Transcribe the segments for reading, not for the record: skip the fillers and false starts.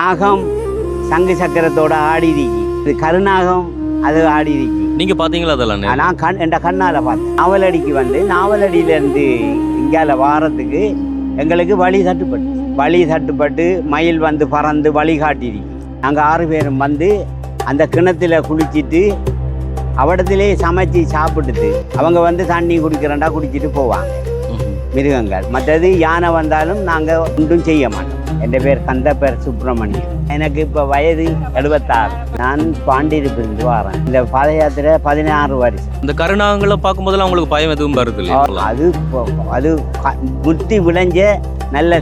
நாகம் சங்கு சக்கரத்தோட ஆடி இருக்கு. இது கருநாகம் அது ஆடி இருக்கு. நீங்க பாத்தீங்களா அதெல்லாம்? நான் என் கண்ணால் பார்த்தேன். நாவலடிக்கு வந்து நாவலடியிலேருந்து இங்கால வாரத்துக்கு எங்களுக்கு வழி தட்டுப்பட்டு மயில் வந்து பறந்து வழி காட்டிருக்கு. நாங்கள் 6 பேரும் வந்து அந்த கிணத்துல குளிச்சுட்டு அவடத்திலே சமைச்சு சாப்பிட்டுட்டு அவங்க வந்து தண்ணி குடிக்கிறேன்டா குடிச்சிட்டு போவாங்க மிருகங்கள். மற்றது யானை வந்தாலும் நாங்கள் ஒன்றும் செய்ய மாட்டோம். என் பேர் கந்தப்பேர் சுப்பிரமணியம். எனக்கு இப்போ வயது 76. நான் பாண்டியிருப்பிருந்து வரேன். இந்த பாத யாத்திரை 16 வருஷம். இந்த கருணாங்களை பார்க்கும்போதெல்லாம் உங்களுக்கு பயம் எதுவும் வருது இல்லையா? அது முத்தி விளைஞ்ச நல்ல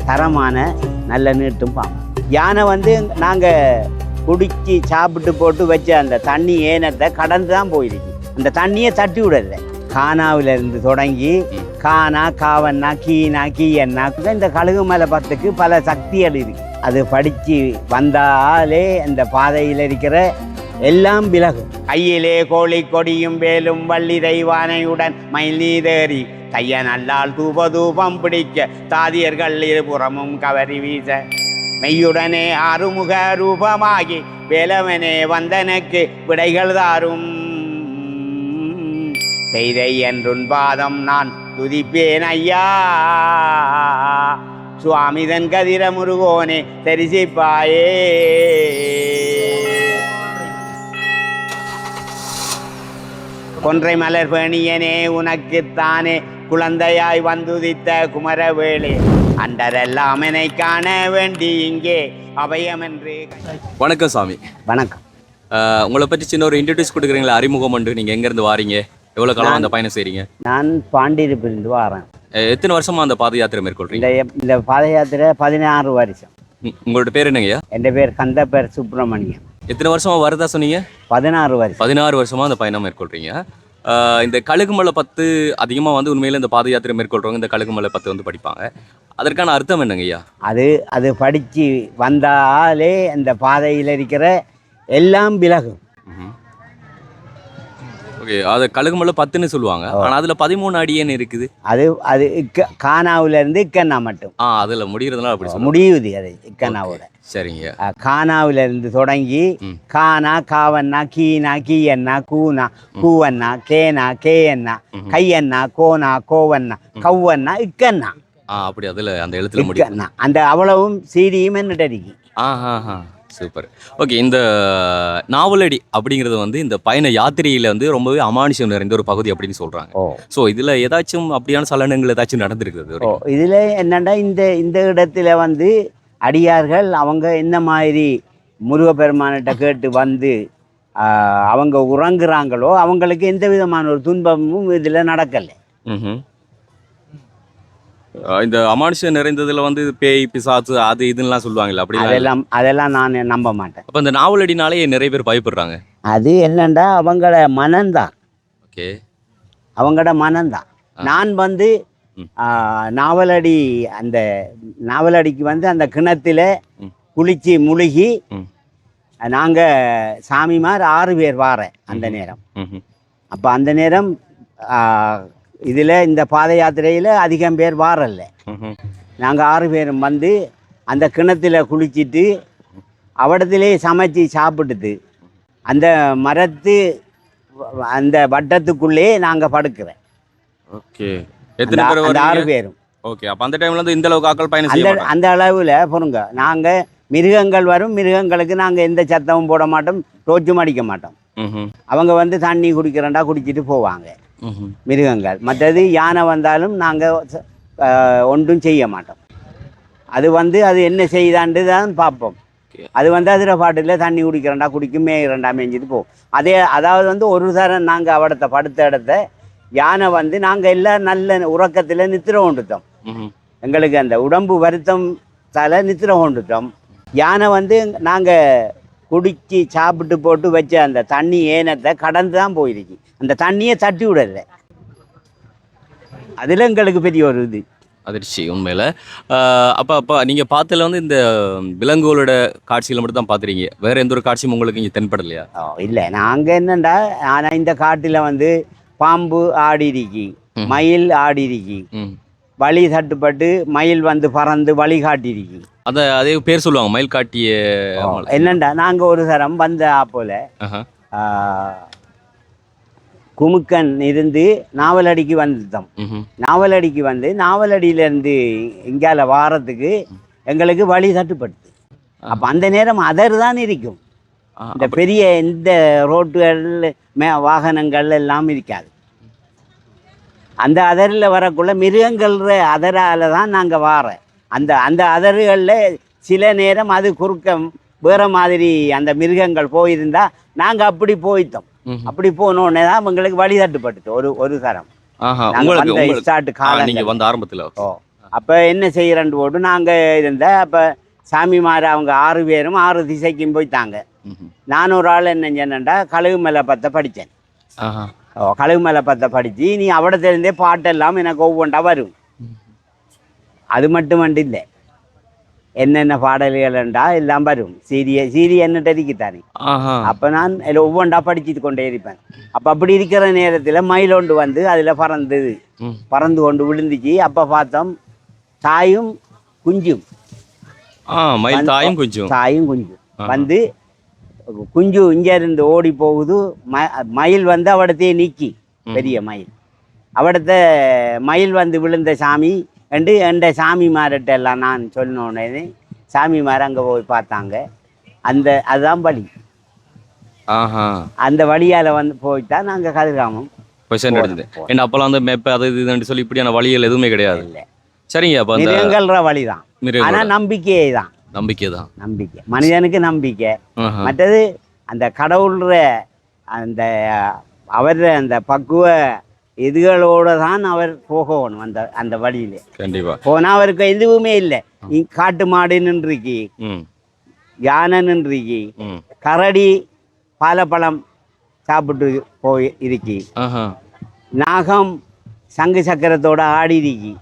தரமான நல்ல நீட்டும் பாம்பு. யானை வந்து நாங்கள் குடிச்சு சாப்பிட்டு போட்டு வச்ச அந்த தண்ணி ஏனத்தை கடந்து தான் போயிருக்கு. அந்த தண்ணியை தட்டி விடல. கானாவிலிருந்து தொடங்கி கானா காவன்னா கீனா கீயன்னா இந்த கழுகு மலை பத்துக்கு பல சக்திகள் இருக்கு. அது படித்து வந்தாலே அந்த பாதையில் இருக்கிற எல்லாம் விலகும். கையிலே கோழி கொடியும் வேலும் வள்ளி தெய்வானையுடன் மயில் நீதேறி தைய நல்லால் தூபம் பிடிக்க தாதியர்கள் இருபுறமும் கவரி வீச மெய்யுடனே ஆறுமுக ரூபமாகி வேலவனே வந்தனுக்கு விடைகள் தாரும் செய்தை என்றுன் பாதம் நான் துதிப்பேன் ஐயா சுவாமிதன் கதிர முருகோனே தரிசிப்பாயே. கொன்றை மலர் பேணியனே உனக்குத்தானே குழந்தையாய் வந்துதித்த குமரவேளே அண்டரெல்லாம் என்னை காண வேண்டி இங்கே அபயம் என்று. வணக்கம் சாமி. வணக்கம். உங்களை பற்றி சின்ன ஒரு இன்ட்ரடியூஸ் கொடுக்குறீங்களா? அறிமுகம் உண்டு. நீங்கள் எங்கேருந்து வாரீங்க? எவ்வளோ காலம் அந்த பயணம் செய்கிறீங்க? நான் பாண்டியிருப்பிருந்து வரேன். எத்தனை வருஷமா அந்த பாத யாத்திரை மேற்கொள்றீங்க? இந்த பாத யாத்திரை 16 வருஷம். உங்களோட பேர் என்னங்கய்யா? என் பேர் கந்தப்பேர் சுப்பிரமணியம். எத்தனை வருஷமா வருதா சொன்னீங்க? 16 வருஷம். 16 வருஷமா அந்த பயணம் மேற்கொள்றீங்க. இந்த கழுகுமலை 10 அதிகமாக வந்து உண்மையில இந்த பாத யாத்திரை மேற்கொள்றவங்க இந்த கழுகுமலை 10 வந்து படிப்பாங்க. அதற்கான அர்த்தம் என்னங்கய்யா? அது படித்து வந்தாலே அந்த பாதையில் இருக்கிற எல்லாம் விலகும். ஓகே, அது கழுகுமலை 10ன்னு சொல்லுவாங்க. ஆனால் அதில் 13 அடியேன்னு இருக்குது. அது கானாவிலேருந்து இக்கண்ணா மட்டும். அதில் முடிகிறதுனால அப்படி முடியுது. அது இக்கண்ணாவோட. சரிங்க. கானாவிலிருந்து தொடங்கி கானா காவன்னா கீனா கீயன்னா கூனா கூவன்னா கேனா கேயன்னா கையன்னா கோனா கோவன்னா கவ்வன்னா இக்கண்ணா. அப்படி அதில் அந்த எழுத்துல முடியும். அந்த அவ்வளவும் சீடியும் என்னட்டடிக்கு. சூப்பர். ஓகே, இந்த நாவலடி அப்படிங்கிறது வந்து இந்த பயண யாத்திரையில் வந்து ரொம்பவே அமானுஷம் நிறைந்த ஒரு பகுதி அப்படின்னு சொல்கிறாங்க. ஸோ இதில் ஏதாச்சும் அப்படியான சலனங்கள் ஏதாச்சும் நடந்திருக்குது? இதில் என்னென்னா இந்த இடத்துல வந்து அடியார்கள் அவங்க என்ன மாதிரி முருகப்பெருமானிட்ட கேட்டு வந்து அவங்க உறங்குறாங்களோ அவங்களுக்கு எந்த விதமான ஒரு துன்பமும் இதில் நடக்கலை. இந்த அமானுஷம் நிறைந்ததுல வந்து பேய் பிசாசு அது இதுலாம் சொல்லுவாங்கல்ல, அப்படி அதெல்லாம் நான் நம்ப மாட்டேன். அப்போ இந்த நாவலடினாலே நிறைய பேர் பயப்படுறாங்க. அது என்னண்டா அவங்களோட மனம்தான். ஓகே, அவங்களோட மனம்தான். நான் வந்து அந்த நாவலடிக்கு வந்து அந்த கிணத்துல குளிச்சு முழுகி நாங்கள் சாமிமார் 6 பேர் வாரேன் அந்த நேரம். அப்போ அந்த நேரம் இதில் இந்த பாத யாத்திரையில் அதிகம் பேர் வாரல்ல. நாங்கள் 6 பேரும் வந்து அந்த கிணத்துல குளிச்சுட்டு அவடத்திலே சமைச்சு சாப்பிட்டுட்டு அந்த மரத்து அந்த வட்டத்துக்குள்ளே நாங்கள் படுக்கிறேன். ஓகே, எத்தனை பேர்? 6 பேரும். ஓகே, அப்போ அந்த டைமில் வந்து இந்த அளவுக்கு ஆக்கள் பயணம் அந்த அளவில் பொறுங்க. நாங்கள் மிருகங்கள் வரும், மிருகங்களுக்கு நாங்கள் எந்த சத்தமும் போட மாட்டோம், டோச்சும் அடிக்க மாட்டோம். அவங்க வந்து தண்ணி குடிக்கிறேன்டா குடிச்சிட்டு போவாங்க மிருகங்கள். மற்றது யானை வந்தாலும் நாங்கள் ஒன்றும் செய்ய மாட்டோம். அது வந்து அது என்ன செய்தாண்டு தான் பார்ப்போம். அது வந்து அதிர பாட்டில் தண்ணி குடிக்கிறேன்டா குடிக்கும், மேயிறண்டா மேய்ஞ்சிட்டு போகும். அதாவது வந்து ஒரு தரம் நாங்கள் அவடத்தை படுத்த இடத்த யானை வந்து நாங்கள் எல்லாம் நல்ல உறக்கத்தில் நித்திர கொண்டுட்டோம். எங்களுக்கு அந்த உடம்பு வருத்தம் தலை நித்திர கொண்டுட்டோம். யானை வந்து நாங்கள் குடிச்சு சாப்பிட்டு போட்டு வச்ச அந்த தண்ணி ஏனத்தை கடந்து தான் போயிருக்கு. அந்த தண்ணியை தட்டி விடல. அதில் எங்களுக்கு பெரிய ஒரு இது அதிர்ச்சி உண்மையில். அப்போ நீங்கள் பார்த்ததில் வந்து இந்த விலங்குகளோட காட்சியில் மட்டும் தான் பார்த்துறீங்க, வேறு எந்த ஒரு காட்சியும் உங்களுக்கு இங்கே தென்படலையா? இல்லை, நாங்கள் என்னண்டா ஆனால் இந்த காட்டில் வந்து பாம்பு ஆடி இருக்கி, மயில் ஆடி இருக்கி, வழி தட்டுப்பட்டு மயில் வந்து பறந்து வழி காட்டிருக்கு. அந்த அதே பேர் சொல்லுவாங்க மயில் காட்டிய மலை. என்னண்டா நாங்கள் ஒரு தரம் வந்த போல ஆஹா. குமுக்கன் இருந்து நாவலடிக்கு வந்துட்டோம். நாவலடிக்கு வந்து நாவலடியிலேருந்து இங்கால வாரத்துக்கு எங்களுக்கு வழி தட்டுப்படுது. அப்போ அந்த நேரம் அதர் தான் இருக்கும். இந்த பெரிய இந்த ரோட்டுகள் வாகனங்கள் எல்லாம் இருக்காது. அந்த அதரில் வரக்குள்ள மிருகங்கள்ற அதரால் தான் நாங்கள் வார அந்த அந்த அதறுகளில் சில நேரம் அது குறுக்க வேறு மாதிரி அந்த மிருகங்கள் போயிருந்தால் நாங்கள் அப்படி போயிட்டோம். அப்படி போனோடனே தான் எங்களுக்கு வழி தட்டுப்பட்டுச்சு ஒரு தரம். ஸ்டார்ட் காலம் நீங்கள் வந்த ஆரம்பத்தில். அப்போ என்ன செய்கிறேன்னு போட்டு நாங்கள் இருந்தேன். அப்போ சாமிமார் அவங்க 6 பேரும் 6 திசைக்கும் போய்த்தாங்க. நான் ஒரு ஆள் என்ன செஞ்சேன்டா கழுகு மலை பற்ற படித்தேன். கழுகு மலை பற்ற படித்து நீ அவடத்திலிருந்தே பாட்டெல்லாம் எனக்கு ஒவ்வொன்றா வரும். அது மட்டுமண்டு இல்லை, என்னென்ன பாடல்கள்ண்டா எல்லாம் வரும். சீரி என்னட்டு இருக்குத்தானே. அப்போ நான் அதில் ஒவ்வொன்றா படிச்சுட்டு கொண்டே இருப்பேன். அப்போ அப்படி இருக்கிற நேரத்தில் மயிலொண்டு வந்து அதில் பறந்து கொண்டு விழுந்துச்சு. அப்போ பார்த்தோம் தாயும் குஞ்சும் தாயும் குஞ்சும் வந்து குஞ்சு இங்கேருந்து ஓடி போகுது. மயில் வந்து அவடத்தையே நீக்கி பெரிய மயில் அவடத்த மயில் வந்து விழுந்த சாமி என்று எந்த சாமிமார்கிட்ட எல்லாம் நான் சொன்னோடனே சாமிமார் அங்கே போய் பார்த்தாங்க. அதுதான் வழி. அந்த வழியால் வந்து போய்தான் நாங்கள் கதிர்காமம் அப்போல்லாம் வந்து மேப்பை அது இதுன்னு சொல்லி இப்படியான வழிகள் எதுவுமே கிடையாது. இல்லை, சரிங்க. அப்போ மிருகங்கள்ற வழி தான். ஆனால் நம்பிக்கையே தான். நம்பிக்கை மனிதனுக்கு நம்பிக்கை. மற்றது அந்த கடவுள்ற அந்த அவர் அந்த பக்குவ இதுகளோட தான் அவர் போகணும். அந்த வழியில கண்டிப்பா போனா அவருக்கு எதுவுமே இல்லை. காட்டு மாடு நின்றுக்கி, யானை நின்றுக்கி, கரடி பாலப்பழம் சாப்பிட்டு போய் இருக்கி, நாகம் சங்கு சக்கரத்தோட ஆடி இருக்கி,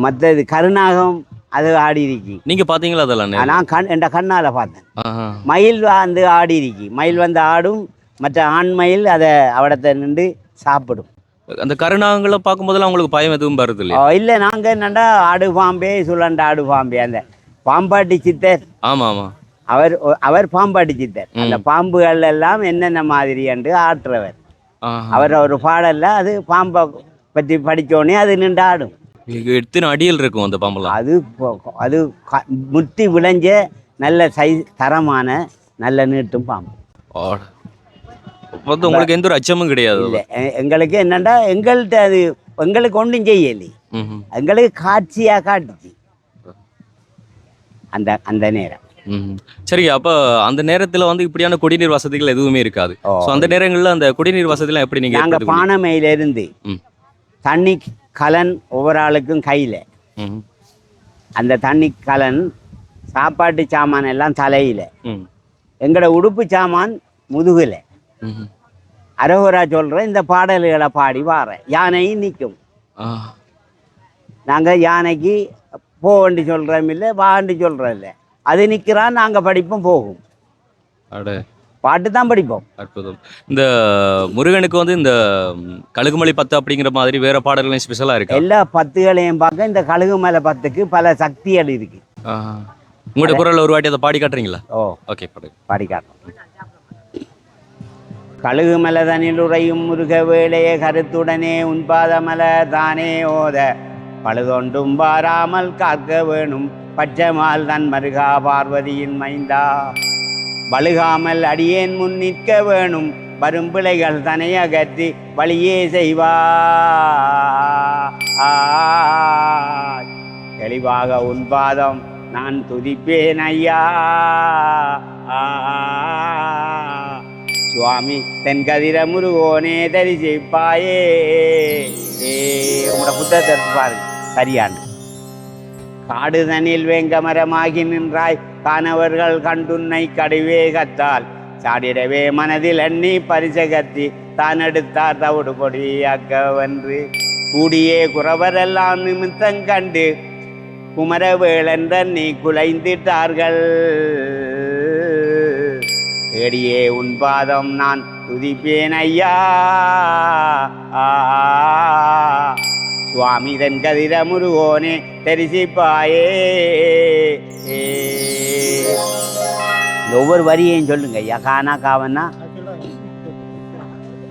மற்றது கருநாகம் அது ஆடி இருக்கி. நீங்க பாத்தீங்களா? அதெல்லாம் நான் என் கண்ணால பார்த்தேன். மயில் வந்து ஆடி இருக்கி. மயில் வந்து ஆடும். மற்ற ஆண் மயில் அதை அவடத்தை நின்று சாப்பிடும். அந்த கருநாகங்களை பார்க்கும்போதெல்லாம் உங்களுக்கு பயம் எதுவும் வருது இல்லையா? இல்லை, நாங்கள் என்னண்டா ஆடு பாம்பே சுழண்ட ஆடு பாம்பே அந்த பாம்பாட்டி சித்தர். அவர் பாம்பாட்டி சித்தர். அந்த பாம்புகள் எல்லாம் என்னென்ன மாதிரி என்று ஆற்றுறவர். அவர் ஒரு பாடல்ல அது பாம்பை பற்றி படித்தோடனே அது நின்று ஆடும். எத்தனை அடியில் இருக்கும் அந்த பாம்பெல்லாம்? அது முத்தி விளைஞ்ச நல்ல தரமான நல்ல நீட்டும் பாம்பு. உங்களுக்கு எந்த ஒரு அச்சமும் கிடையாது? இல்லை, எங்களுக்கு என்னண்டா எங்கள்கிட்ட அது எங்களுக்கு ஒன்றும் செய்யலை. எங்களுக்கு காட்சியாக காட்டுச்சு அந்த நேரம். சரி, அப்போ அந்த நேரத்தில் வந்து இப்படியான குடிநீர் வசதிகள் எதுவுமே இருக்காது. அந்த நேரங்களில் அந்த குடிநீர் வசதிலாம் எப்படி நீங்கள்? நாங்கள் பானமையிலிருந்து தண்ணி கலன் ஒவ்வொரு ஆளுக்கும் கையில். அந்த தண்ணி கலன் சாப்பாட்டு சாமான் எல்லாம் தலையில், எங்களோட உடுப்பு சாமான் முதுகில். அரோகரா சொல்ற இந்த பாடல்களை பாடி வார யானையும் நிற்கும். நாங்கள் யானைக்கு போவண்டி சொல்கிறோம் இல்லை, வாண்டி சொல்கிறோம் இல்லை, அது நிற்கிறான். நாங்கள் படிப்போம், போகும், பாட்டு தான் படிப்போம். அற்புதம். இந்த முருகனுக்கு வந்து இந்த கழுகுமலை 10 அப்படிங்கிற மாதிரி வேற பாடல்களும் ஸ்பெஷலாக இருக்கு. எல்லா 10களையும் பார்க்க இந்த கழுகுமலை 10க்கு பல சக்திகள் இருக்கு. உங்களோட குரல் ஒரு வாட்டி அதை பாடி காட்டுறீங்களா? ஓகே, பாடி காட்டுறோம். கழுகுமலை தனில் உறையும் முருக வேளைய கருத்துடனே உன்பாதமல தானே ஓத பழுதொண்டும் வாராமல் காக்க வேணும் பச்சைமால் தன் மருகா பார்வதியின் மைந்தா பழுகாமல் அடியேன் முன் நிற்க வேணும் வரும் பிழைகள் தனை அகற்றி வழியே செய்வா தெளிவாக உன் பாதம் நான் துதிப்பேன் ஐயா. சுவாமி தென்கதிர முருகோனே தரிசிப்பாயே. உங்களோட புத்தகத்தை பாருங்க, சரியான. காடுதனில் வேங்கமரமாகி நின்றாய் காணவர்கள் கண்டுன்னை கடுவேகத்தால் சாடிடவே மனதில் எண்ணி பரிசகத்தி தான் எடுத்தார் தவிடு பொடியாக்கவென்று கூடியே குறவரெல்லாம் நிமித்தங்கண்டு குமரவேளென்ற நீ குலைந்திட்டார்கள். தேடியே உன் பாதம் நான் துதிப்பேன் ஐயா. சுவாமி தன் கதிர முருகோனே தரிசிப்பாயே. இந்த ஒவ்வொரு வரியையும் சொல்லுங்க. யகானா காவனா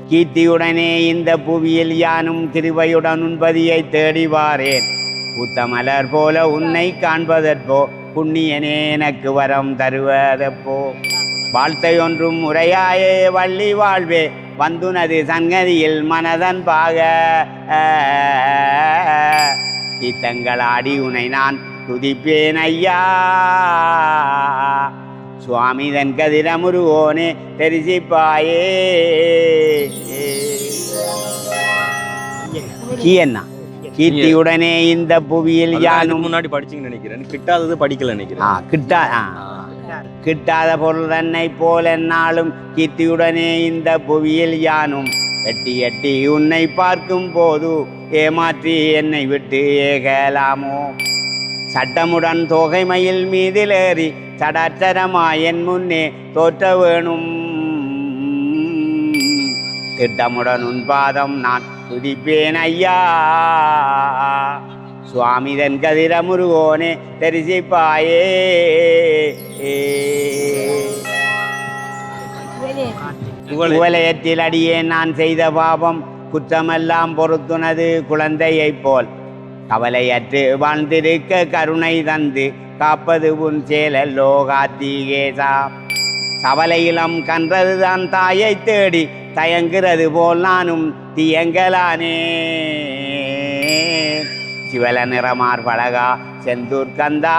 கீர்த்தியுடனே இந்த புவியில் யானும் கிருபையுடன் உன்பதியை தேடி வாரேன். பூத்த மலர் போல உன்னை காண்பதற்போ புண்ணியனே எனக்கு வரம் தருவதப்போ. வாழ்த்தை ஒன்றும் முறையாயே வள்ளி வாழ்வே வந்துனது சங்கதியில் மனதன் பாக. தீத்தங்களாடி உனை நான் துதிப்பேன் ஐயா. சுவாமி தன் கதிர முருகோனே தரிசிப்பாயே. கீயண்ணா கீர்த்தியுடனே இந்த புவியில் யானும் முன்னாடி படிச்சுன்னு நினைக்கிறேன். கிட்டாதது படிக்கல நினைக்கிறேன். கிட்டாத பொருள் தன்னை போல என்னாலும் கீர்த்தியுடனே இந்த புவியில் யானும் எட்டி எட்டி உன்னை பார்க்கும் போது ஏமாற்றி என்னை விட்டு ஏகலாமோ. சட்டமுடன் தொகைமயில் மீதிலேறி சடாச்சரமாய் என் முன்னே தோற்ற வேணும். திட்டமுடன் உன் பாதம் நான் துதிப்பேன் ஐயா. சுவாமி தன் கதிர முருகோனே தரிசிப்பாயே. குவலயத்தில் அடியே நான் செய்த பாவம் குற்றமெல்லாம் பொறுத்துனது குழந்தையைப் போல். கவலையற்று வாழ்ந்திருக்க கருணை தந்து காப்பது உன் சேலல்லோ கார்த்திகேசா. சவலையிலம் கன்றதுதான் தாயை தேடி தயங்குறது போல் நானும் தியங்கலானே. சிவல நிறமார் பழகா செந்தூர் கந்தா.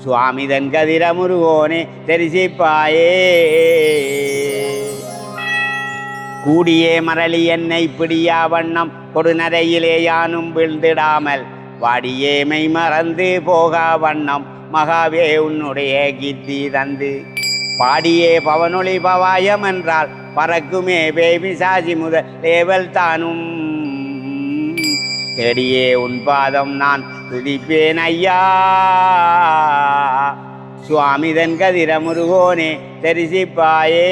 சுவாமி தன் கதிர முருகோனே தரிசிப்பாயே. கூடியே மரளி என்னை பிடியா வண்ணம் கொடுநரையிலே யானும் வீழ்ந்திடாமல் வாடியே மெய் மறந்து போகா வண்ணம் மகாவே உன்னுடைய கீர்த்தி தந்து. பாடியே பவனொளி பவாயம் என்றால் பறக்குமே பேபி சாசி முதல் லேவல் தானும். தேடியே உன் பாதம் நான் துதிப்பேன் ஐயா. சுவாமி தன் கதிர முருகோனே தரிசிப்பாயே.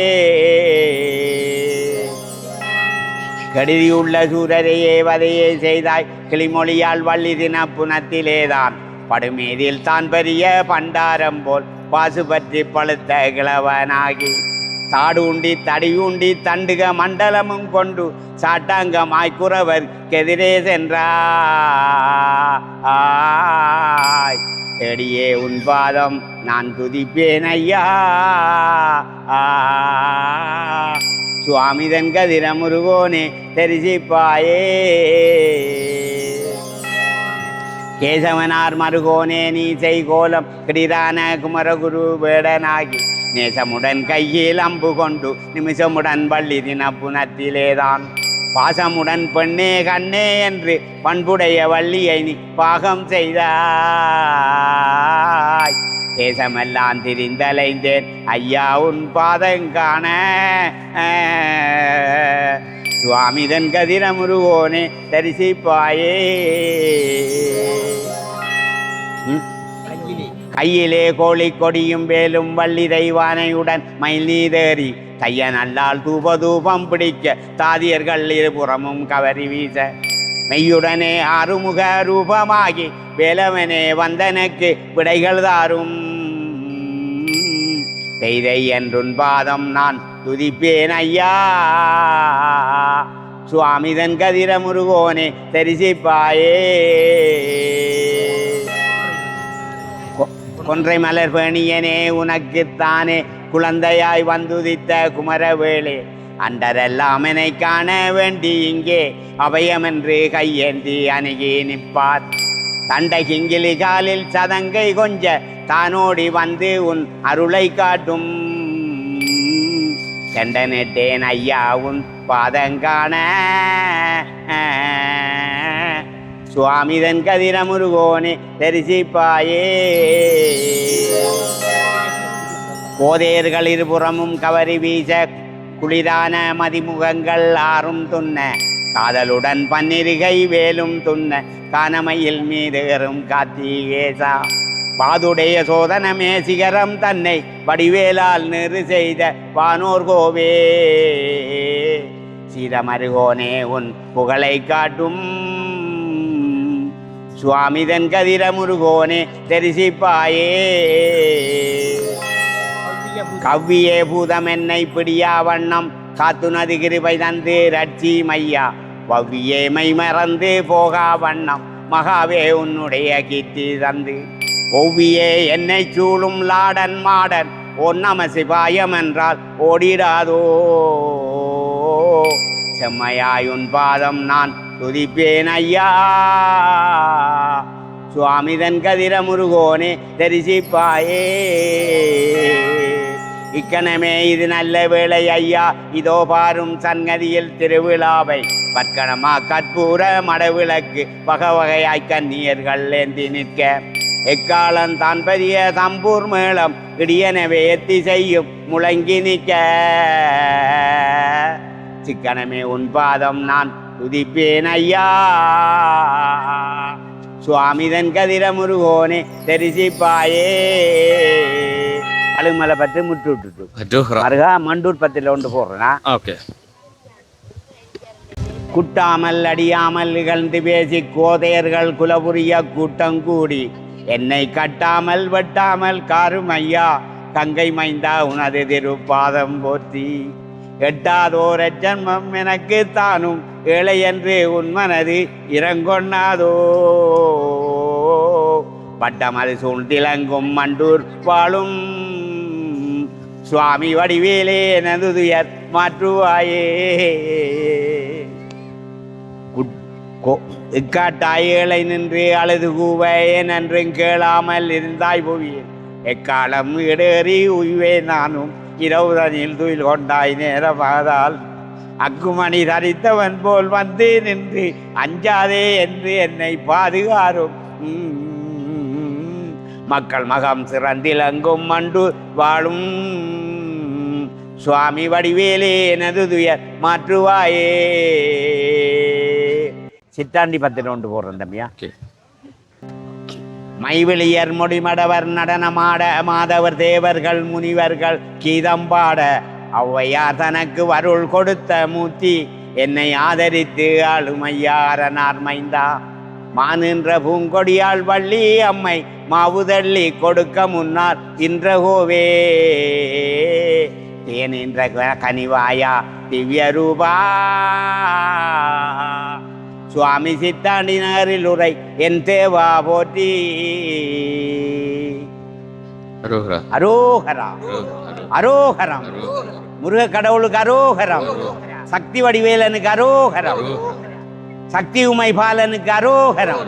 கடிதியுள்ள சூரரையே வதையே செய்தாய் கிளிமொழியால் வள்ளி தின புனத்திலேதான். படுமீதில் தான் பெரிய பண்டாரம் போல் பாசு பற்றி பழுத்த கிழவனாகி தாடுண்டி தடியுண்டி தண்டுக மண்டலமும் கொண்டு சாட்டாங்கமாய் குறவர் கெதிரே சென்றாய். தேடியே உன் பாதம் நான் துதிப்பேன் ஐயா. சுவாமி தன் கதிர முருகோனே தரிசிப்பாயே. கேசவனார் மருகோனே நீ செய்கோலம் கிடிரான குமரகுரு வேடனாகி நேசமுடன் கையில் அம்பு கொண்டு நிமிஷமுடன் வள்ளி தின புனத்திலேதான். பாசமுடன் பெண்ணே கண்ணே என்று பண்புடைய வள்ளியை நீ பாகம் செய்தாய். தேசமெல்லாம் திரிந்தலைந்தேன் ஐயா உன் பாதங்காண. சுவாமி தன் கதிர முருகோனே தரிசிப்பாயே. கையிலே கோழி கொடியும் வேலும் வள்ளி தெய்வானையுடன் மயில் நீதேறி கையனல்லால் தூபம் பிடிக்க தாதியர்கள் இருபுறமும் கவரி வீச. மெய்யுடனே ஆறுமுக ரூபமாகி வேலவனே வந்தனுக்கு விடைகள் தாரும். தெய்தை என்றுன் பாதம் நான் துதிப்பேன் ஐயா. சுவாமி தன் கதிர முருகோனே தரிசிப்பாயே. கொன்றை மலர் பேணியனே உனக்குத்தானே குழந்தையாய் வந்துதித்த குமரவேளே. அண்டரெல்லாம் என்னை காண வேண்டி இங்கே அபயமென்று கையேந்தி அணுகி நிற்பார். தண்டை கிங்கிலி காலில் சதங்கை கொஞ்ச தானோடி வந்து உன் அருளை காட்டும். செண்டனேட்டேன் ஐயா உன் பாதங்காண. சுவாமி தன் கதிர முருகோனே தரிசிப்பாயே. கோதையர்கள் இருபுறமும் கவரி வீச குளிரான மதிமுகங்கள் ஆறும் துண்ண. காதலுடன் பன்னிருகை வேலும் துண்ண கானமையில் மீதுகரும் கார்த்திகேசா. பாதுடைய சோதனமே சிகரம் தன்னை வடிவேலால் நிறு செய்த வானோர் கோவே. சீரமருகோனே உன் புகழை காட்டும் சுவாமிதன் கதிர முருகோனே தரிசிப்பாயே கவ்வியே பூதம் என்னை பிடியா வண்ணம் காத்துனது கிருபை தந்து ரட்சி மையா வவ்வியே மை மறந்து போகா வண்ணம் மகாவே உன்னுடைய கீர்த்தி தந்து ஒவ்வியே என்னை சூழும் லாடன் மாடன் ஓம் நம சிவாயம் என்றால் ஓடிடாதோ செம்மையாயுன் பாதம் நான் துதிப்பேன் ஐயா சுவாமிதன் கதிர முருகோனே தரிசிப்பாயே இக்கணமே இது நல்ல வேளை ஐயா இதோ பாரும் சன்கதியில் திருவிழாவை பற்கணமா கற்பூர மடவிளக்கு வகை வகையாய் கன்னியர்கள் ஏந்தி நிற்க எக்காலம் தான் பெரிய தம்பூர் மேளம் இடியனவே எத்தி செய்யும் முழங்கி நிற்க சிக்கனமே உன் பாதம் நான் துதிப்பேன் ஐயா சுவாமிதன் கதிர முருகோனே தரிசிப்பாயே அழுமலை பற்றி முட்டு விட்டுட்டு அருகா மண்டூர் பத்தில ஒன்று போடுறேன்னா ஓகே குட்டாமல் அடியாமல் இகழ்ந்து பேசி கோதையர்கள் குலபுரிய கூட்டம் கூடி என்னை கட்டாமல் வெட்டாமல் காரும் ஐயா கங்கை மைந்தா உனது திருப்பாதம் போற்றி எட்டாதோர ஜன்மம் எனக்கு தானும் ஏழை என்று உன் மனது இறங்கொண்ணாதோ பட்டமது சூழ்ந்திலங்கும் மண்டூர் வாழும் சுவாமி வடிவேலே எனது துயர் மாற்றுவாயே இக்காட்டாய் ஏழை நின்று அழுது கூவேன் என்றும் கேளாமல் இருந்தாய் புவியேன் எக்காலம் இடேறி உய்வே நானும் இரவுதனில் துயில் கொண்டாய் நேரமாதால் அக்குமணி தரித்தவன் போல் வந்து நின்று அஞ்சாதே என்று என்னை பாதுகாரும் மக்கள் மகம் சிறந்திலங்கும் மண்டு வாழும் சுவாமி வடிவேலே எனது துயர் மாற்றுவாயே சித்தாண்டி பத்திரம் ஒன்று போடுறேன் தம்பியா மைவிழியர் முடிமடவர் நடனமாட மாதவர் தேவர்கள் முனிவர்கள் கீதம் பாட ஔவையார் தனக்கு வருள் கொடுத்த மூர்த்தி என்னை ஆதரித்து ஆளுமையாரனார் மைந்தா மானின்ற பூங்கொடியாள் வள்ளி அம்மை மாவுதள்ளி கொடுக்க முன்னார் இன்றகோவே தேனின்ற கனிவாயா திவ்ய ரூபா சுவாமி சித்தாண்டி நகரில் உரை என் தேவா போற்றி அரோகரா அரோகரம் முருக கடவுளுக்கு அரோகரம் சக்தி வடிவேலனுக்கு அரோகரம் சக்தி உமை பாலனுக்கு அரோகரம்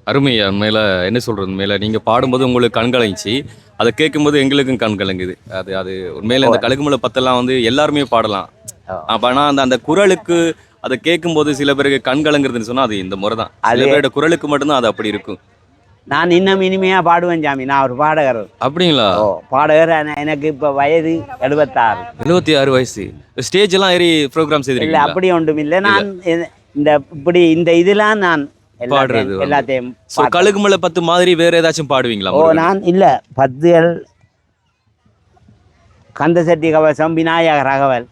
அருமையா உண்மையில என்ன சொல்றது உண்மையில நீங்க பாடும்போது உங்களுக்கு கண் கலங்கிச்சு அதை கேட்கும்போது எங்களுக்கும் கண் கலங்குது அது உண்மையில இந்த கழுகுமலை பத்தெல்லாம் வந்து எல்லாருமே பாடலாம் ஆனா அந்த குரலுக்கு அதை கேட்கும்போது சில பேருக்கு கண் கலங்குறதுன்னு சொன்னா அது இந்த முறை தான் சில பேரோட குரலுக்கு மட்டும்தான் அது அப்படி இருக்கும் நான் இன்னும் இனிமையா பாடுவேன் சாமி நான் ஒரு பாடகர் அப்படிங்களா பாடகர் எனக்கு இப்ப வயது 76 வயசு ஸ்டேஜ் எல்லாம் ஏறி ப்ரோக்ராம் செய்திருக்கீங்களா? இல்ல அப்படி ஒன்றும் இல்லை நான் இந்த இதெல்லாம் நான் பாடுறது எல்லாத்தையும் கழுகுமலை 10 மாதிரி வேற ஏதாச்சும் பாடுவீங்களா? நான் இல்ல 10 கந்தசட்டி கவசம் விநாயக ரகவல்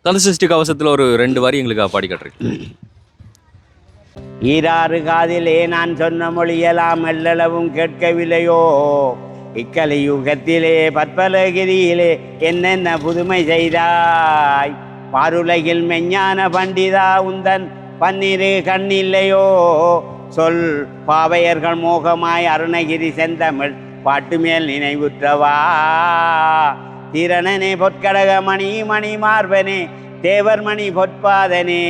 கந்தசஷ்டி கவசத்துல ஒரு 2 வரி எங்களுக்கு பாடி காட்டுறேன். ஈராறு காதிலே நான் சொன்ன மொழியெல்லாம் எல்லளவும் கேட்கவில்லையோ இக்கலியுகத்திலே பற்பலகிரியிலே என்னென்ன புதுமை செய்தாய் பாருலகில் மெஞ்ஞான பண்டிதா உந்தன் பன்னிரு கண்ணில்லையோ சொல் பாவையர்கள் மோகமாய் அருணகிரி செந்தமிழ் பாட்டு மேல் நினைவுற்றவா திரணனே பொற்கடக மணி மணி மார்பனே தேவர் மணி பொற்பாதனே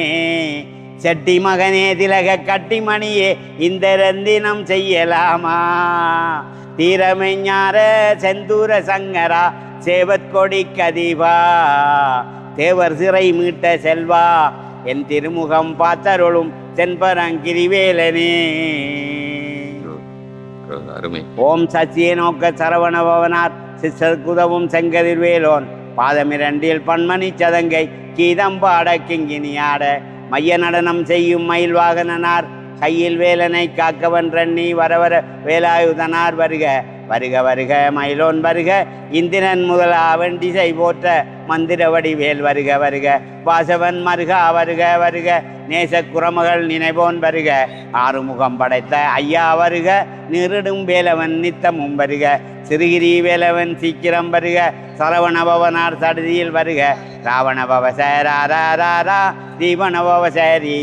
செட்டி மகனே திலக கட்டி மணியே இந்த ரந்தினம் செய்யலாமா தீரமெஞ்ஞார செந்தூர சங்கரா சேவற்கொடி கதிவா தேவர் சிறை மீட்ட செல்வா என் திருமுகம் பார்த்தருளும் தென்பரங்கிரிவேலனே ஓம் சச்சியை நோக்க சரவண பவனார் சிஸ்டர்குதவும் செங்கதிர்வேலோன் பாதமிரண்டில் பன்மணி சதங்கை கீதம் பாட கிங்கினியாட மைய நடனம் செய்யும் மயில் வாகனனார் கையில் வேலனை காக்கவன் ரண்ணி வரவர வேலாயுதனார் வருக வருக வருக மயிலோன் வருக இந்திரன் முதலாவன் திசை போற்ற மந்திர வடிவேல் வருக வருக வாசவன் மருகா வருக வருக நேச குரமகள் நினைவோன் வருக ஆறுமுகம் படைத்த ஐயா வருக நிருடும் வேலவன் நித்தமும் வருக சிறுகிரி வேலவன் சீக்கிரம் வருக சரவண பவனார் சடுதியில் வருக ராவண பவச ராரா தீவன பவச ரீ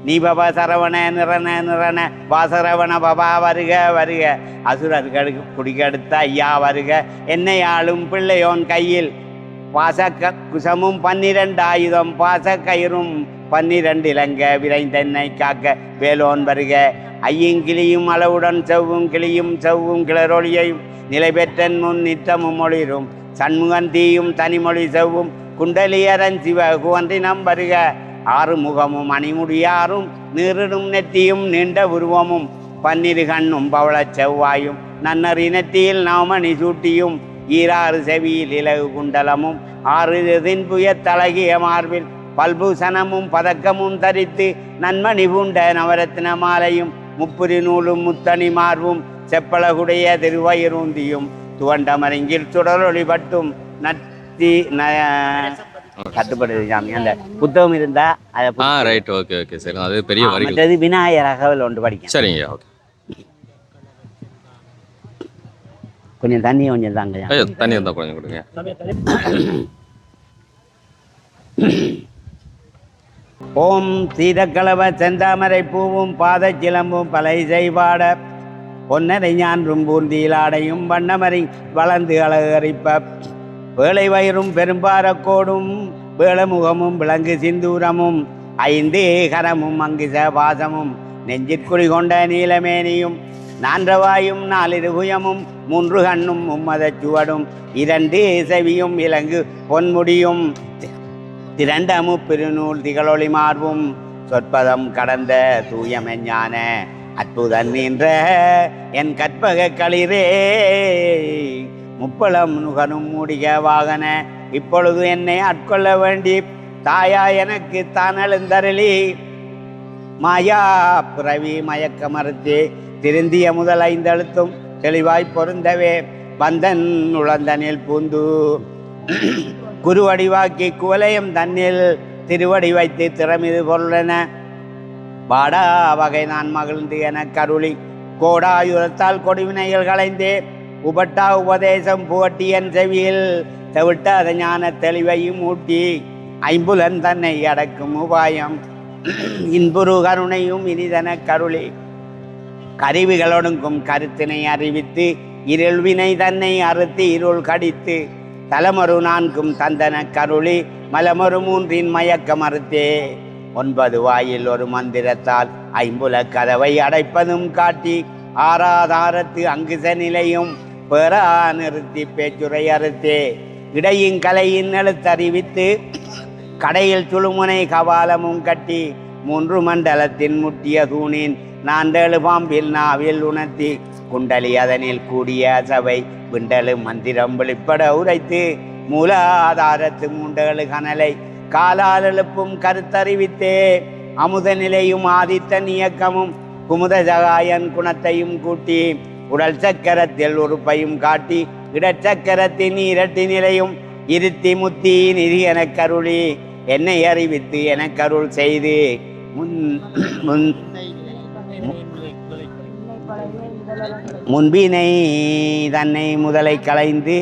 நீ பவ சரவண நிறன நிறன வாசரவண பவா வருக வருக அசுரர்களுக்கு குடிக்கெடுத்த ஐயா வருக என்னை ஆளும் பிள்ளையோன் கையில் பாச குசமும் 12 ஆயுதம் பாச கயிறும் 12 இலங்க விரைந்தென்னை காக்க வேலோன் வருக ஐயங்கிளியும் அளவுடன் செவ்வும் கிளியும் செவ்வும் கிளரொளியையும் நிலை பெற்றன் முன் நித்தமும் ஒளிரும் சண்முகன் தீயும் தனிமொழி செவ்வும் குண்டலியரன் சிவ குவன்றினம் வருக ஆறுமுகமும் அணிமுடியாரும் நீரிடும் நெத்தியும் நீண்ட உருவமும் 12 கண்ணும் பவளச் செவ்வாயும் நன்னறி நெத்தியில் நவமணி சூட்டியும் 6 செவியில் இலகு குண்டலமும் 6 தின்புய தலகிய மார்பில் பல்பூசணமும் பதக்கமும் தரித்து நன்மணி பூண்ட நவரத்ன மாலையும் முப்புரி நூலும் முத்தணி மார்பும் செப்பலகுடைய திருவயிருந்தியும் துவண்டமரிங்கில் சுடரொளி பட்டும் நத்தி கட்டுப்படுது சாமி. அந்த புத்தகம் இருந்தா அதை ரைட் ஓகே ஓகே சரி அது பெரிய வரி. மற்றது விநாயகர் அகவல் ஒன்று படிக்க. சரிங்க ஓகே. கொஞ்சம் தண்ணி கொஞ்சம் தாங்க. தண்ணி இருந்தால் கொஞ்சம் கொடுங்க. ஓம் சீதக்கலவ செந்தாமரை பூவும் பாத சிலம்பும் பலை செய்வாட பொன்னரை ஞான்றும் பூந்தியிலாடையும் வண்ணமறை வளர்ந்து அழகரிப்ப வேளை வயிறும் பெரும்பாரக்கோடும் வேளமுகமும் விலங்கு சிந்தூரமும் 5 கரமும் அங்குச வாசமும் நெஞ்சிற்குறி கொண்ட நீலமேனியும் 4 வாயும் 4 புயமும் 3 கண்ணும் 3 சுவடும் 2 செவியும் இலங்கு பொன்முடியும் 2 முப்பிருநூல் திகழொளி மார்பும் சொற்பதம் கடந்த தூயமெஞ்ஞான அற்புதன் நின்ற என் கற்பக களிரே முப்பளம் நுகரும் மூடிக வாகன இப்பொழுது என்னை ஆட்கொள்ள வேண்டி தாயா எனக்கு தான் எழுந்தருளி மாயா பிறவி மயக்க மறுத்தே திருந்திய முதல் 5 எழுத்தும் தெளிவாய் பொருந்தவே பந்தன் உழந்தனில் பூந்து குருவடிவாக்கி குவலயம் தன்னில் திருவடி வைத்து திறமிது பொருளென பாடா வகை நான் மகிழ்ந்து என கருளி கோடாயுரத்தால் கொடிவினைகள் களைந்தே உபட்டா உபதேசம் புகட்டியன் செவியில் தவிட்டாத ஞான தெளிவையும் ஊட்டி 5 புலன் தன்னை அடக்கும் உபாயம் இன்புரு கருணையும் இனிதன கருளி கருவிகளொடுங்கும் கருத்தினை அறிவித்து இருள்வினை தன்னை அறுத்து இருள் கடித்து தலமொரு 4 தந்தன கருளி மலமொரு 3 மயக்க மறுத்தே 9 வாயில் ஒரு மந்திரத்தால் 5 புல கதவை அடைப்பதும் காட்டி ஆராதாரத்து அங்குச நிலையும் பெறா நிறுத்தி பேச்சுரை அறுத்தே இடையின் கலையின் எழுத்தறிவித்து கடையில் சுழுமுனை கபாலமும் கட்டி 3 மண்டலத்தின் முட்டிய தூணின் 4 பாம்பில் நாவில் உணர்த்தி குண்டலி அதனில் கூடிய சபை விண்டலு மந்திரம் வெளிப்பட உரைத்து மூலாதாரத்து 3 கனலை காலால் எழுப்பும் கருத்தறிவித்தே அமுத நிலையும் ஆதித்தன் இயக்கமும் குமுத சகாயன் குணத்தையும் கூட்டி உடல் சக்கரத்தில் உறுப்பையும் காட்டி இடச்சக்கரத்தின் 2 நிலையும் இருத்தி முத்தி நிதி எனக் கருளி என்னை அறிவித்து எனக் கருள் செய்து முன்பினை தன்னை முதலை களைந்து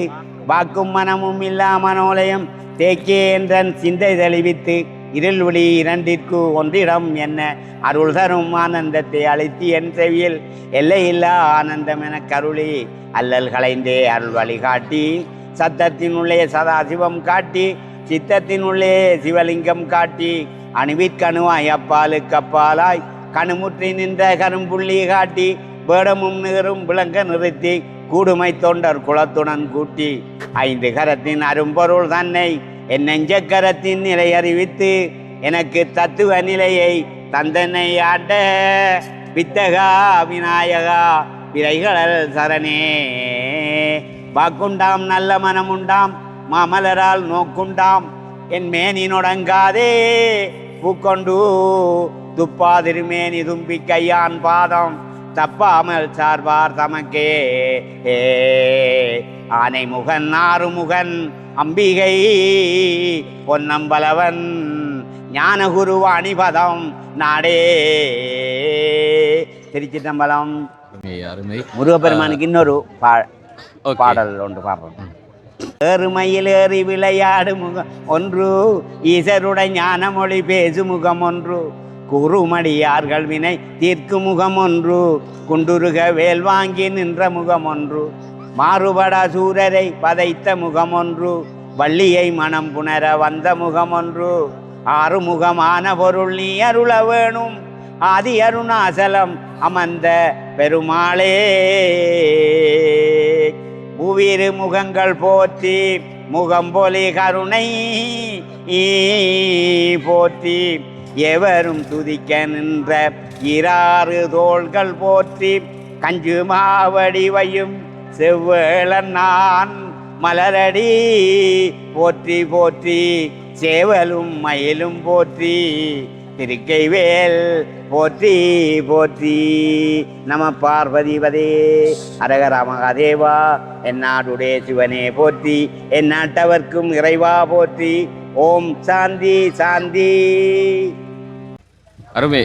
வாக்கும் மனமும் இல்லா மனோலயம் தேக்கே என்றன் சிந்தை தெளிவித்து இருள் ஒளி 2ற்கு ஒன்றிடம் என்ன அருள் தரும் ஆனந்தத்தை அளித்து என் செவியில் எல்லையில்லா ஆனந்தம் என கருளி அல்லல் களைந்தே அருள் வழி காட்டி சத்தத்தினுள்ளே சதாசிவம் காட்டி சித்தத்தினுள்ளே சிவலிங்கம் காட்டி அணுவிற்கணுவாய் அப்பாலுக்கு அப்பாலாய் கணுமுற்றி நின்ற கரும்புள்ளி காட்டி வேடமும் நிகரும் விளங்க நிறுத்தி கூடுமை தொண்டர் குலத்துடன் கூட்டி 5 கரத்தின் அரும்பொருள் தன்னை என் நெஞ்சக்கரத்தின் நிலை அறிவித்து எனக்கு தத்துவ நிலையை தந்தனை ஆட்ட வித்தகா விநாயகா விரைகளல் சரணே வாக்குண்டாம் நல்ல மனமுண்டாம் மாமலரால் நோக்குண்டாம் என் மேனி நொடங்காதே பூக்கொண்டு துப்பாதிருமேனி தும்பி கையான் பாதம் தப்பாமல் சார்பார் தமக்கே. ஆனை முகன் ஆறுமுகன் அம்பிகை பொன்னம்பலவன் ஞானகுரு அணிபதம் நாடே. திருச்சிற்றம்பலம். அருமை. முருகப்பெருமானுக்கு இன்னொரு பாடல் ஒன்று பாடுறோம். ஏறுமையில் ஏறி விளையாடு முகம் ஒன்று, ஈசருடைய ஞான மொழி பேசு முகம் ஒன்று, குறுமடியார்கள் வினை தீர்க்கும் முகம் ஒன்று, குண்டுருக வேல் வாங்கி நின்ற முகம் ஒன்று, மாறுபட சூரரை பதைத்த முகம் ஒன்று, வள்ளியை மனம் புணர வந்த முகம் ஒன்று, ஆறுமுகமான பொருள் நீ அருள வேணும், ஆதி அருணாசலம் அமர்ந்த பெருமாளே. புவிரு முகங்கள் போற்றி முகம்பொலி கருணை போற்றி, எவரும் துதிக்க நின்ற இராறு தோள்கள் போற்றி, கஞ்சு மாவடிவையும் செவ்வேளன் நான் மலரடி போற்றி போற்றி, சேவலும் மயிலும் போற்றி, திருக்கைவேல் போற்றி போற்றி. நம பார்வதிபதே அரகர மகாதேவா. எந்நாடுடைய சிவனே போற்றி, எந்நாட்டவர்க்கும் இறைவா போற்றி. ஓம் சாந்தி சாந்தி. அருமை.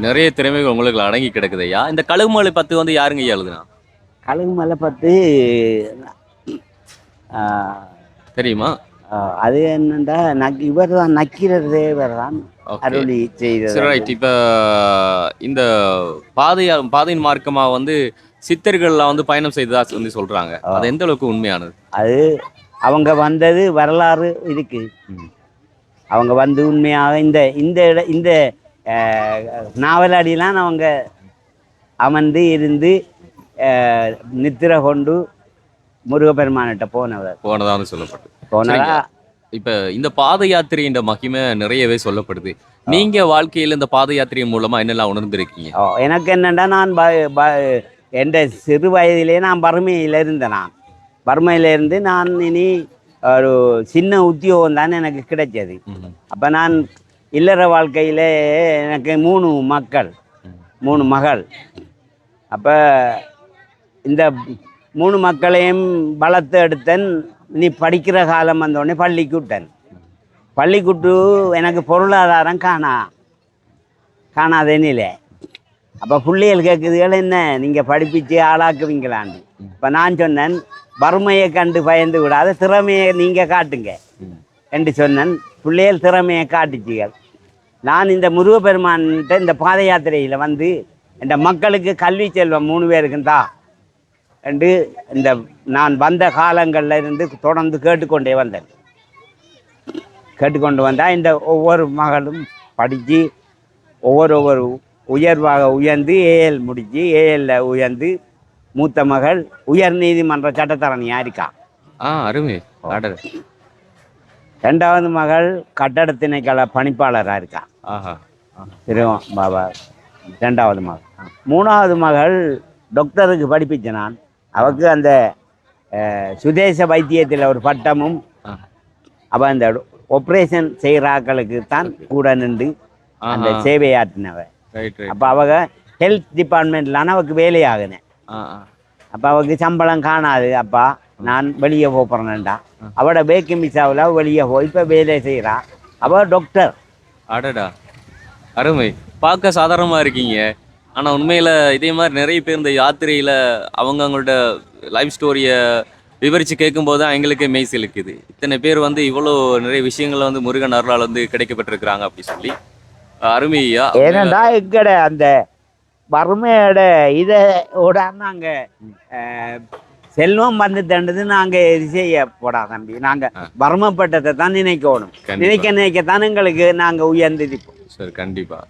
நிறைய திறமைகள் உங்களுக்கு அடங்கி கிடக்குது ஐயா. இந்த கழுகுமலை பத்து வந்து யாருங்க ஐயா எழுதுனா? கழுகுமலை பத்து தெரியுமா? அது என்னண்டா இவர் தான் நக்கீரர் தேவர் தான் அருளி செய்தது. இப்ப இந்த பாதையின் மார்க்கமா வந்து சித்தர்கள்லாம் வந்து பயணம் செய்ததா வந்து சொல்றாங்க. அது எந்த அளவுக்கு உண்மையானது? அது அவங்க வந்தது வரலாறு இருக்கு. அவங்க வந்து உண்மையாக இந்த இந்த இந்த நாவலடியெல்லாம் அவங்க அமர்ந்து இருந்து நித்திரை கொண்டு முருகப்பெருமானிட்ட போனதா வந்து சொல்லப்பட்டு போனதா. இப்ப இந்த பாத யாத்திரையின் மகிமை நிறையவே சொல்லப்படுது. நீங்க வாழ்க்கையில இந்த பாத யாத்திரையின் மூலமா என்னெல்லாம் உணர்ந்திருக்கீங்க? எனக்கு என்னண்டா, நான் என் சிறு வயதிலே நான் வறுமையில இருந்தேன். நான் வறுமையில இருந்து நான் இனி ஒரு சின்ன உத்தியோகம் தான் எனக்கு கிடைச்சது. அப்ப நான் இல்லற வாழ்க்கையில எனக்கு 3 மக்கள் 3 மகள். அப்ப இந்த 3 மக்களையும் வளர்த்து எடுத்தேன். நீ படிக்கிற காலம் வந்தோடனே பள்ளிக்கு விட்டேன். பள்ளிக்கூட்டு எனக்கு பொருளாதாரம் காணாதேனில. அப்போ பிள்ளைகள் கேட்குதுகள், என்ன நீங்கள் படிப்பிச்சு ஆளாக்குவீங்களான்னு. இப்போ நான் சொன்னேன், வறுமையை கண்டு பயந்து விடாத திறமையை நீங்கள் காட்டுங்க என்று சொன்னேன். பிள்ளைகள் திறமையை காட்டுச்சுகள். நான் இந்த முருகப்பெருமான்கிட்ட இந்த பாத யாத்திரையில் வந்து இந்த மக்களுக்கு கல்வி செல்வம் 3 பேருக்கும் தான் என்று இந்த நான் வந்த காலங்களில் இருந்து தொடர்ந்து கேட்டுக்கொண்டே வந்தேன். கேட்டுக்கொண்டு வந்தால் இந்த ஒவ்வொரு மகளும் படித்து ஒவ்வொரு உயர்வாக உயர்ந்து ஏஎல் முடித்து ஏஎல்ல உயர்ந்து மூத்த மகள் உயர் நீதிமன்ற சட்டத்தரணியாக இருக்கா. அருமை. 2வது மகள் கட்டட திணைக்கள பணிப்பாளராக இருக்கா. பாபா 2வது மகள். 3வது மகள் டாக்டருக்கு படிப்பிச்ச நான். அவருக்கு அந்த சுதேச வைத்தியத்தில் ஒரு பட்டமும், அப்போ அந்த ஆப்ரேஷன் செய்கிறாக்களுக்கு தான் கூட நின்று அந்த சேவையாற்றினவ. அப்போ அவங்க ஹெல்த் டிபார்ட்மெண்ட்லான அவருக்கு வேலையாகுனேன். அப்போ அவருக்கு சம்பளம் காணாது. அப்பா நான் வெளியே போகிறேன்டா. அவட பேக்கிங் மிஸ்ஸாவில் வெளியே போய் இப்போ வேலை செய்கிறா. அவள் டாக்டர். அடடா, அருமை. பார்க்க சாதாரணமாக இருக்கீங்க. ஆனால் உண்மையில் இதே மாதிரி நிறைய பேர் இந்த யாத்திரையில் அவங்களோட லைஃப் ஸ்டோரியை விவரித்து கேட்கும்போது தான் எங்களுக்கே மெய் சிலுக்குது. இத்தனை பேர் வந்து இவ்வளோ நிறைய விஷயங்கள் வந்து முருகன் அருளால் வந்து கிடைக்கப்பட்டிருக்கிறாங்க அப்படி சொல்லி. அருமையா. ஏனண்டா எங்கட அந்த வறுமையோட இதோட நாங்கள் செல்வம் வந்து தண்டது நாங்கள் இது செய்ய போடா தம்பி. நாங்கள் வறுமைப்பட்டதை தான் நினைக்கணும். நினைக்கத்தான் எங்களுக்கு நாங்கள் உயர்ந்திருப்போம். சரி, கண்டிப்பாக.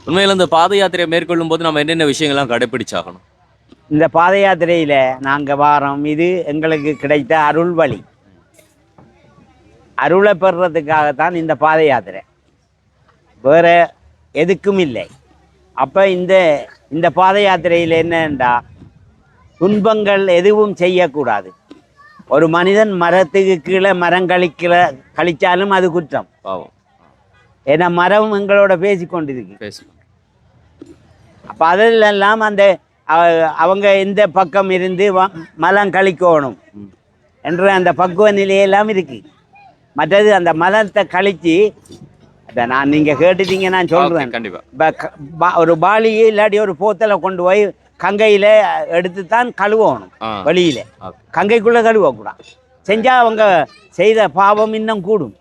உண்மையில் இந்த பாத யாத்திரையை மேற்கொள்ளும் போது நம்ம என்னென்ன விஷயங்கள்லாம் கடைப்பிடிச்சாகணும்? இந்த பாத யாத்திரையில் நாங்கள் வாரம் இது எங்களுக்கு கிடைத்த அருள் வழி. அருளை பெறுறதுக்காகத்தான் இந்த பாத யாத்திரை, வேற எதுக்கும் இல்லை. அப்போ இந்த பாத யாத்திரையில் என்னண்டா, துன்பங்கள் எதுவும் செய்யக்கூடாது. ஒரு மனிதன் மரத்துக்கு கீழே மரம் கழிச்சாலும் அது குற்றம். ஏன்னா மரம் எங்களோட பேசிக்கொண்டிருக்கு. அப்போ அதிலெல்லாம் அந்த அவங்க இந்த பக்கம் இருந்து மலம் கழிக்கணும் என்ற அந்த பக்குவ நிலையெல்லாம் இருக்குது. மற்றது அந்த மலத்தை கழித்து அதை நீங்கள் கேட்டுட்டீங்க, நான் சொல்கிறேன். கண்டிப்பாக இப்போ ஒரு பாலியை இல்லாட்டி ஒரு போத்தலை கொண்டு போய் கங்கையில் எடுத்து தான் கழுவணும். வெளியில் கங்கைக்குள்ளே கழுவக்கூடாது. செஞ்சால் அவங்க செய்த பாவம் இன்னும் கூடும்.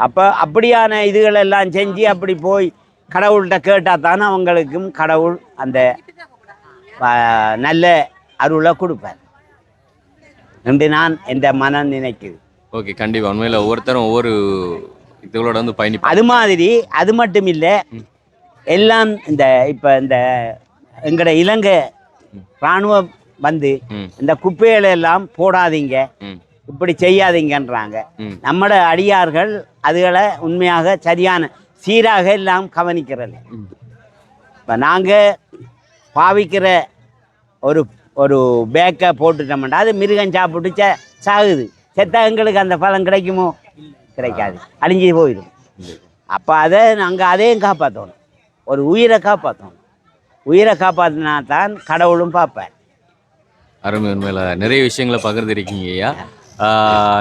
அப்போ அப்படியான இதுகளெல்லாம் செஞ்சு அப்படி போய் கடவுள்கிட்ட கேட்டால் தானே அவங்களுக்கும் கடவுள் அந்த நல்ல அருளை கொடுப்பார் என்று நான் எந்த மனம் நினைக்குது. ஓகே, கண்டிப்பாக உண்மையில் ஒவ்வொருத்தரும் ஒவ்வொரு இதுகளோட வந்து பயணி. அது மாதிரி அது மட்டும் இல்லை, எல்லாம் இந்த இப்போ இந்த எங்களோட இலங்கை இராணுவம் வந்து இந்த குப்பைகளை எல்லாம் போடாதீங்க, இப்படி செய்யாதீங்கன்றாங்க. நம்மட அடியார்கள் அதுகளை உண்மையாக சரியான சீராக எல்லாம் கவனிக்கிறது. இப்போ நாங்கள் பாவிக்கிற ஒரு ஒரு பேக்கை போட்டுட்டோம்னா அது மிருகம் சாப்பிட்டு சாகுது. செத்தா எங்களுக்கு அந்த பலன் கிடைக்குமோ? கிடைக்காது, அழிஞ்சு போயிடும். அப்போ அதை நாங்கள் அதையும் காப்பாற்றணும், ஒரு உயிரை காப்பாற்றணும். உயிரை காப்பாற்றினா தான் கடவுளும் பார்ப்பேன். அருமை, உண்மையில் நிறைய விஷயங்களை பகிர்ந்துருக்கீங்க ஐயா.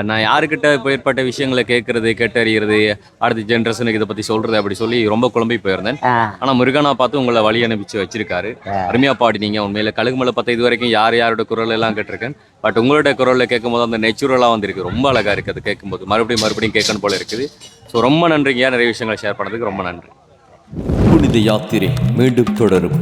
நான் யாருக்கிட்ட இப்போ ஏற்பட்ட விஷயங்களை கேட்டறிகிறது, அடுத்த ஜென்ரேஷனுக்கு இதை பற்றி சொல்கிறது அப்படி சொல்லி ரொம்ப குழம்பி போயிருந்தேன். ஆனால் முருகனா பார்த்து உங்களை வழி அனுப்பிச்சு வச்சிருக்காரு. அருமையாக பாடினீங்க. உண்மையில் கழுகுமலை பற்றி இது வரைக்கும் யாரோட குரல் எல்லாம் கேட்டிருக்கேன். பட் உங்களோட குரலில் கேட்கும்போது அந்த நேச்சுரலாக வந்துருக்கு, ரொம்ப அழகாக இருக்குது. அது கேட்கும்போது மறுபடியும் கேட்கணும் போல இருக்குது. ஸோ ரொம்ப நன்றிங்க, நிறைய விஷயங்களை ஷேர் பண்ணதுக்கு ரொம்ப நன்றி. புனித யாத்திரை மீண்டும் தொடரும்.